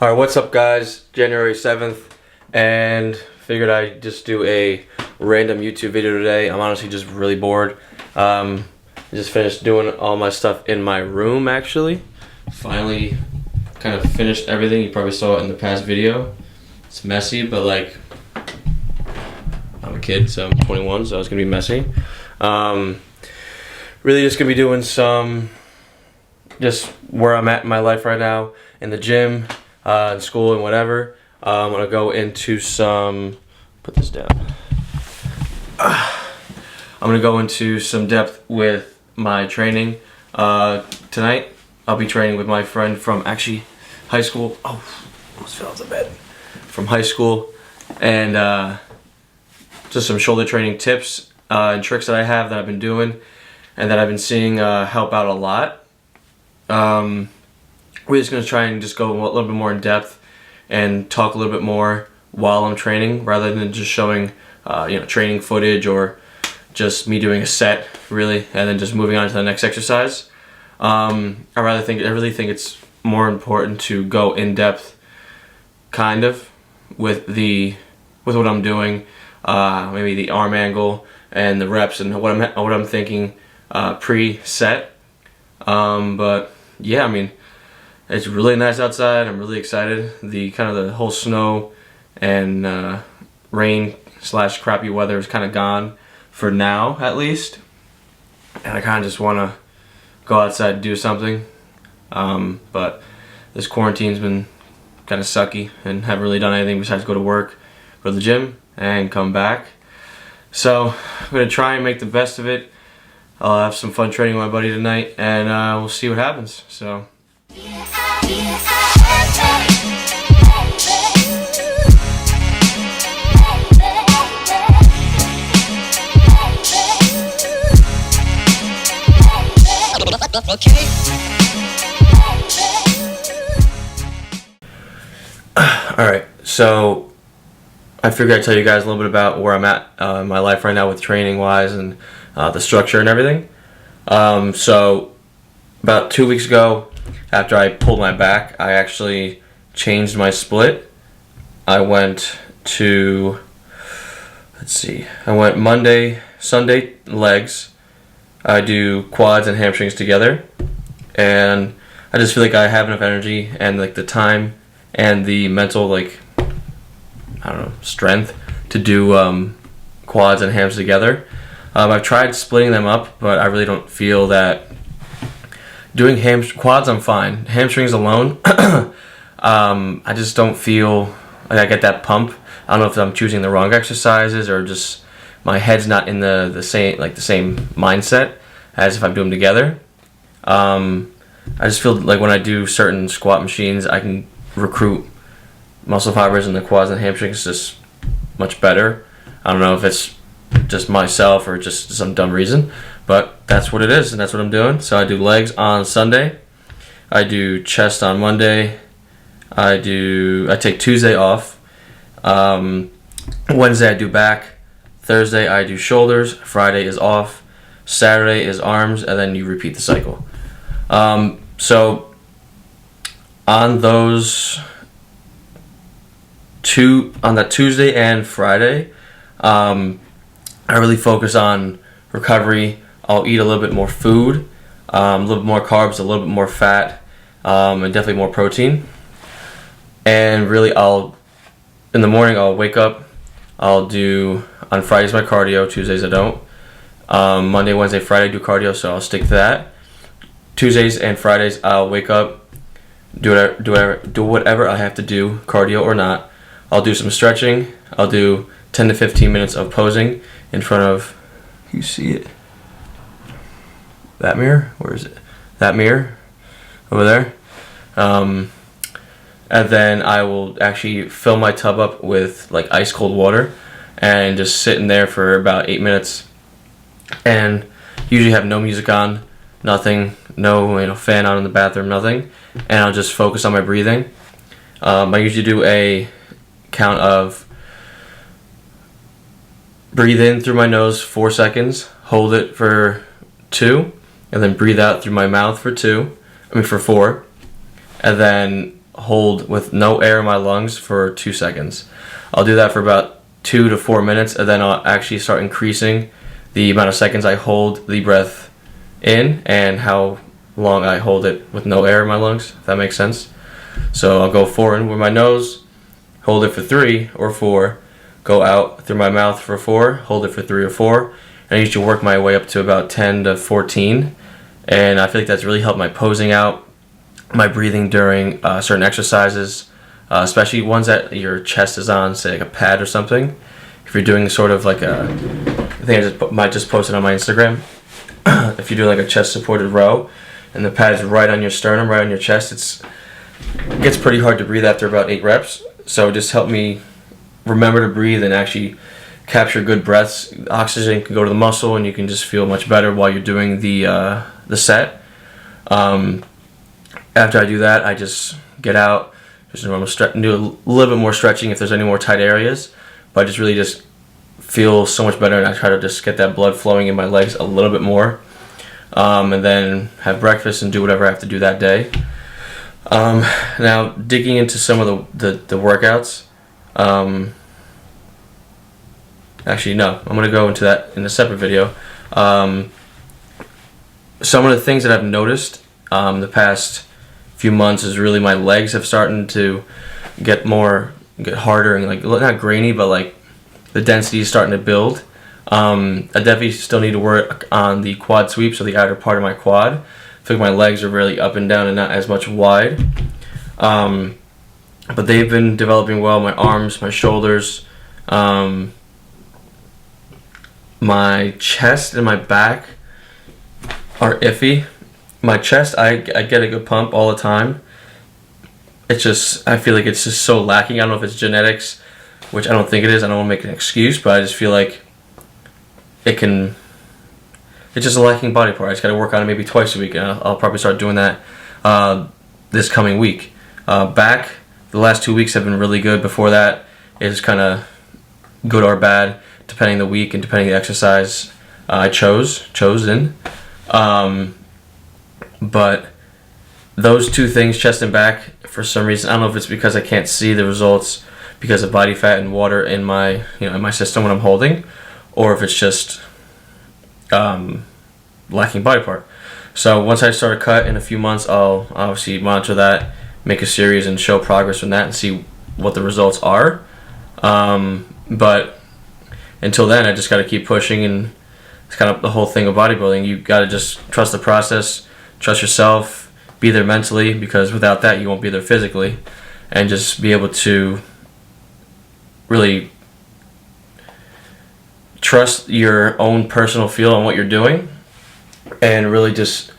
Alright, what's up guys? January 7th, and figured I'd just do a random YouTube video today. I'm honestly just really bored. I just finished doing all my stuff in my room actually. Finally kind of finished everything. You probably saw it in the past video. It's messy, but like, I'm a kid, so I'm 21, so it's gonna be messy. Really just gonna be doing some, just where I'm at in my life right now, in the gym, in school and whatever. I'm gonna go into some, put this down. I'm gonna go into some depth with my training. Tonight, I'll be training with my friend from actually high school. Oh, almost fell off the bed. From high school, and just some shoulder training tips and tricks that I have that I've been doing and that I've been seeing help out a lot. We're just going to try and just go a little bit more in depth and talk a little bit more while I'm training, rather than just showing training footage or just me doing a set really and then just moving on to the next exercise. I really think it's more important to go in depth kind of with what I'm doing, maybe the arm angle and the reps and what I'm thinking pre-set. But yeah, I mean, it's really nice outside. I'm really excited. The whole snow and rain / crappy weather is kind of gone for now, at least. And I kind of just want to go outside and do something. But this quarantine's been kind of sucky and haven't really done anything besides go to work, go to the gym, and come back. So I'm going to try and make the best of it. I'll have some fun training with my buddy tonight, and we'll see what happens. So. Okay. Alright, so I figured I'd tell you guys a little bit about where I'm at in my life right now with training wise and the structure and everything. So about 2 weeks ago, after I pulled my back, I actually changed my split. I went Monday, Sunday legs. I do quads and hamstrings together, and I just feel like I have enough energy and like the time and the mental strength to do quads and hams together. I've tried splitting them up, but I really don't feel that doing quads I'm fine. Hamstrings alone, I just don't feel like I get that pump. I don't know if I'm choosing the wrong exercises or just my head's not in the same mindset as if I'm doing them together. I just feel like when I do certain squat machines, I can recruit muscle fibers in the quads and hamstrings just much better. I don't know if it's just myself or just some dumb reason, but that's what it is, and that's what I'm doing. So I do legs on Sunday, I do chest on Monday, I take Tuesday off, Wednesday I do back, Thursday I do shoulders, Friday is off, Saturday is arms, and then you repeat the cycle. So on that Tuesday and Friday, I really focus on recovery. I'll eat a little bit more food, a little bit more carbs, a little bit more fat, and definitely more protein. And really, in the morning I'll wake up. I'll do, on Fridays my cardio, Tuesdays I don't. Monday, Wednesday, Friday I do cardio, so I'll stick to that. Tuesdays and Fridays I'll wake up, do whatever I have to do, cardio or not. I'll do some stretching. I'll do 10 to 15 minutes of posing in front of, you see it? That mirror? Where is it? That mirror? Over there? And then I will actually fill my tub up with like ice cold water and just sit in there for about 8 minutes, and usually have no music on, nothing, no fan on in the bathroom, nothing, and I'll just focus on my breathing. I usually do a count of breathe in through my nose 4 seconds, hold it for 2, and then breathe out through my mouth for 4, and then hold with no air in my lungs for 2 seconds. I'll do that for about 2 to 4 minutes, and then I'll actually start increasing the amount of seconds I hold the breath in and how long I hold it with no air in my lungs, if that makes sense. So I'll go 4 in with my nose, hold it for 3 or 4, go out through my mouth for 4, hold it for 3 or 4, and I usually work my way up to about 10 to 14. And I feel like that's really helped my posing out, my breathing during certain exercises, especially ones that your chest is on, say like a pad or something. If you're doing sort of like I think might just post it on my Instagram. If you do like a chest supported row, and the pad is right on your sternum, right on your chest, it gets pretty hard to breathe after about 8 reps. So just help me remember to breathe and actually capture good breaths. Oxygen can go to the muscle, and you can just feel much better while you're doing the set. After I do that, I just get out, just normal do a little bit more stretching if there's any more tight areas, but I just really just feel so much better, and I try to just get that blood flowing in my legs a little bit more, and then have breakfast and do whatever I have to do that day. Now, digging into some of the workouts, actually no, I'm going to go into that in a separate video. Some of the things that I've noticed the past few months is really my legs have started to get harder and like not grainy, but like the density is starting to build. I definitely still need to work on the quad sweep, so the outer part of my quad. I feel like my legs are really up and down and not as much wide. But they've been developing well. My arms, my shoulders, my chest and my back are iffy. My chest, I get a good pump all the time. It's just, I feel like it's just so lacking. I don't know if it's genetics, which I don't think it is. I don't want to make an excuse, but I just feel like it's just a lacking body part. I just got to work on it maybe twice a week, and I'll probably start doing that this coming week. Back, the last 2 weeks have been really good. Before that, it's kind of good or bad, depending the week and depending the exercise I chosen. But those two things, chest and back, for some reason, I don't know if it's because I can't see the results because of body fat and water in my system when I'm holding, or if it's just lacking body part. So once I start a cut in a few months, I'll obviously monitor that, make a series, and show progress from that and see what the results are. But until then, I just got to keep pushing, and it's kind of the whole thing of bodybuilding. You got to just trust the process, trust yourself, be there mentally, because without that, you won't be there physically, and just be able to really trust your own personal feel on what you're doing, and really just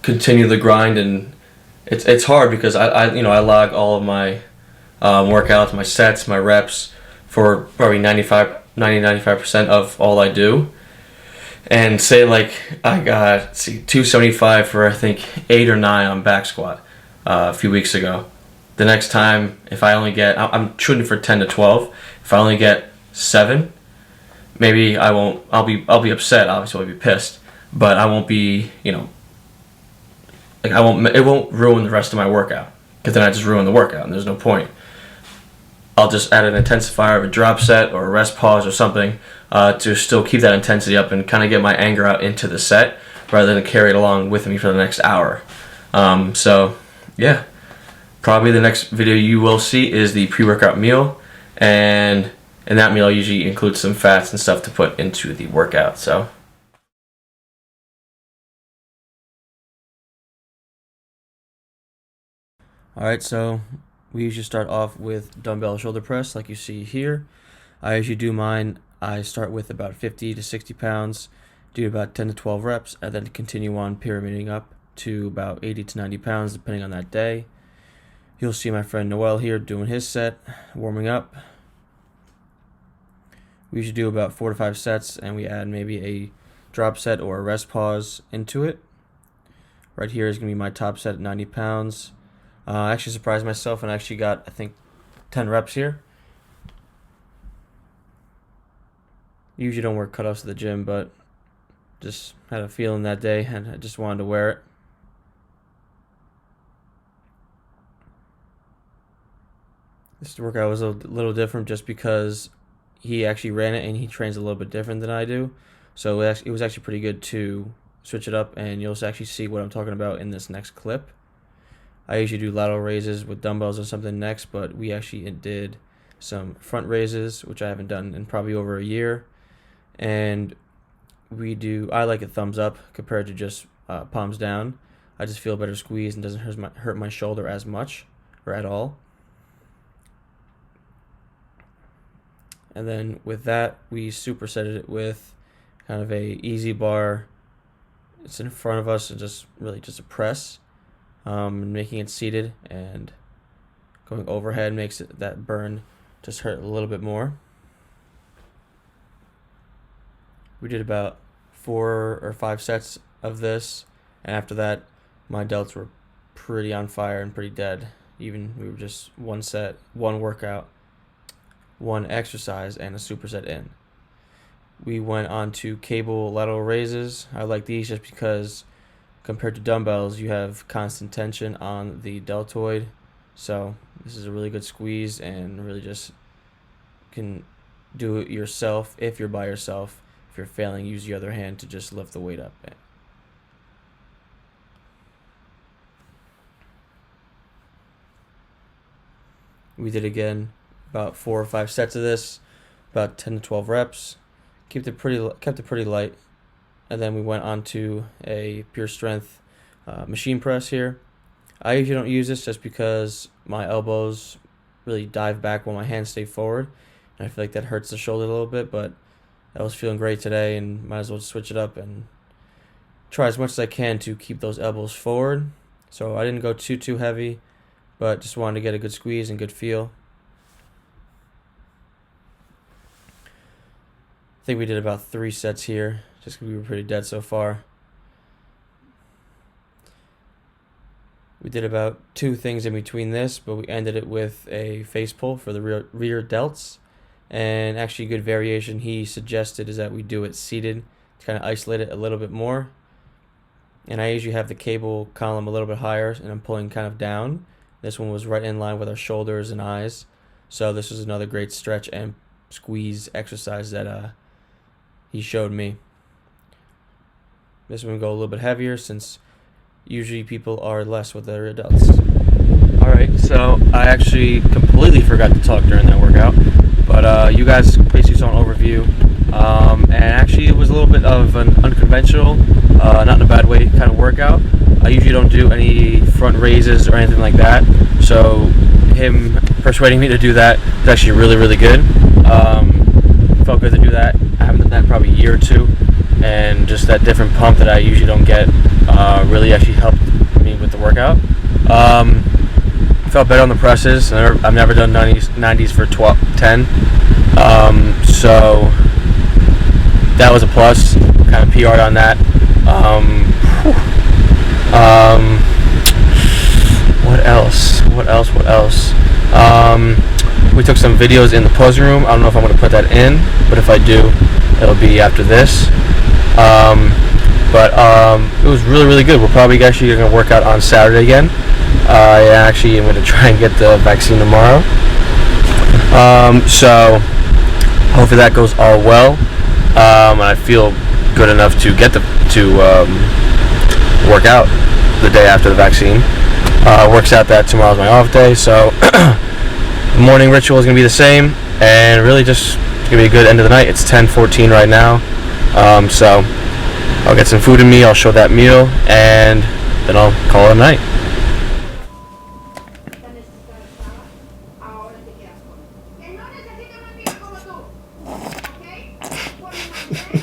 continue the grind. And it's hard because I log all of my workouts, my sets, my reps for probably 95% of all I do. And say like I got 275 for I think 8 or 9 on back squat a few weeks ago. The next time, if I only get, I'm shooting for 10 to 12. If I only get 7, maybe I won't. I'll be upset. Obviously, I'll be pissed, but I won't be. Like I won't. It won't ruin the rest of my workout, because then I just ruin the workout, and there's no point. I'll just add an intensifier of a drop set or a rest pause or something to still keep that intensity up and kind of get my anger out into the set rather than carry it along with me for the next hour. So yeah, probably the next video you will see is the pre-workout meal, and in that meal I usually include some fats and stuff to put into the workout. So alright, so we usually start off with dumbbell shoulder press like you see here. I usually do mine, I start with about 50 to 60 pounds, do about 10 to 12 reps, and then continue on pyramiding up to about 80 to 90 pounds depending on that day. You'll see my friend Noel here doing his set, warming up. We usually do about 4 to 5 sets, and we add maybe a drop set or a rest pause into it. Right here is going to be my top set at 90 pounds. I actually surprised myself and actually got, I think, 10 reps here. Usually don't work cutoffs at the gym, but just had a feeling that day and I just wanted to wear it. This workout was a little different just because he actually ran it and he trains a little bit different than I do. So it was actually pretty good to switch it up, and you'll actually see what I'm talking about in this next clip. I usually do lateral raises with dumbbells or something next, but we actually did some front raises, which I haven't done in probably over a year. And I like a thumbs up compared to just palms down. I just feel better squeezed and doesn't hurt my shoulder as much or at all. And then with that, we supersetted it with kind of a easy bar. It's in front of us and just a press, making it seated, and going overhead makes that burn just hurt a little bit more. We did about 4 or 5 sets of this, and after that, my delts were pretty on fire and pretty dead. Even we were just one set, one workout, one exercise, and a superset in. We went on to cable lateral raises. I like these just because compared to dumbbells, you have constant tension on the deltoid. So this is a really good squeeze, and really just can do it yourself if you're by yourself. If you're failing, use the other hand to just lift the weight up. We did again about 4 or 5 sets of this, about 10 to 12 reps. Kept it pretty light, and then we went on to a pure strength machine press here. I usually don't use this just because my elbows really dive back while my hands stay forward, and I feel like that hurts the shoulder a little bit, but I was feeling great today and might as well switch it up and try as much as I can to keep those elbows forward. So I didn't go too heavy, but just wanted to get a good squeeze and good feel. I think we did about 3 sets here, just because we were pretty dead so far. We did about 2 things in between this, but we ended it with a face pull for the rear delts. And actually, a good variation he suggested is that we do it seated to kind of isolate it a little bit more. And I usually have the cable column a little bit higher, and I'm pulling kind of down. This one was right in line with our shoulders and eyes. So this was another great stretch and squeeze exercise that he showed me. This one go a little bit heavier since usually people are less with their adults. Alright, so I actually completely forgot to talk during that workout, but you guys basically saw an overview, and actually it was a little bit of an unconventional, not in a bad way, kind of workout. I usually don't do any front raises or anything like that, so him persuading me to do that is actually really good. Felt good to do that. I haven't done that in probably a year or 2, and just that different pump that I usually don't get really actually helped me with the workout. Felt better on the presses. I've never done 90s for 10, so that was a plus. Kind of PR'd on that. What else? We took some videos in the posing room. I don't know if I'm going to put that in, but if I do, it'll be after this. But it was really good. We're probably actually going to work out on Saturday again. I actually am going to try and get the vaccine tomorrow. So hopefully that goes all well. And I feel good enough to get to work out the day after the vaccine. Works out that tomorrow's my off day, so the morning ritual is going to be the same, and really just it's going to be a good end of the night. It's 10:14 right now, so I'll get some food in me, I'll show that meal, and then I'll call it a night. Ahora te quedas con. Que no necesito más tiempo como tú. ¿Ok? Por mi manera.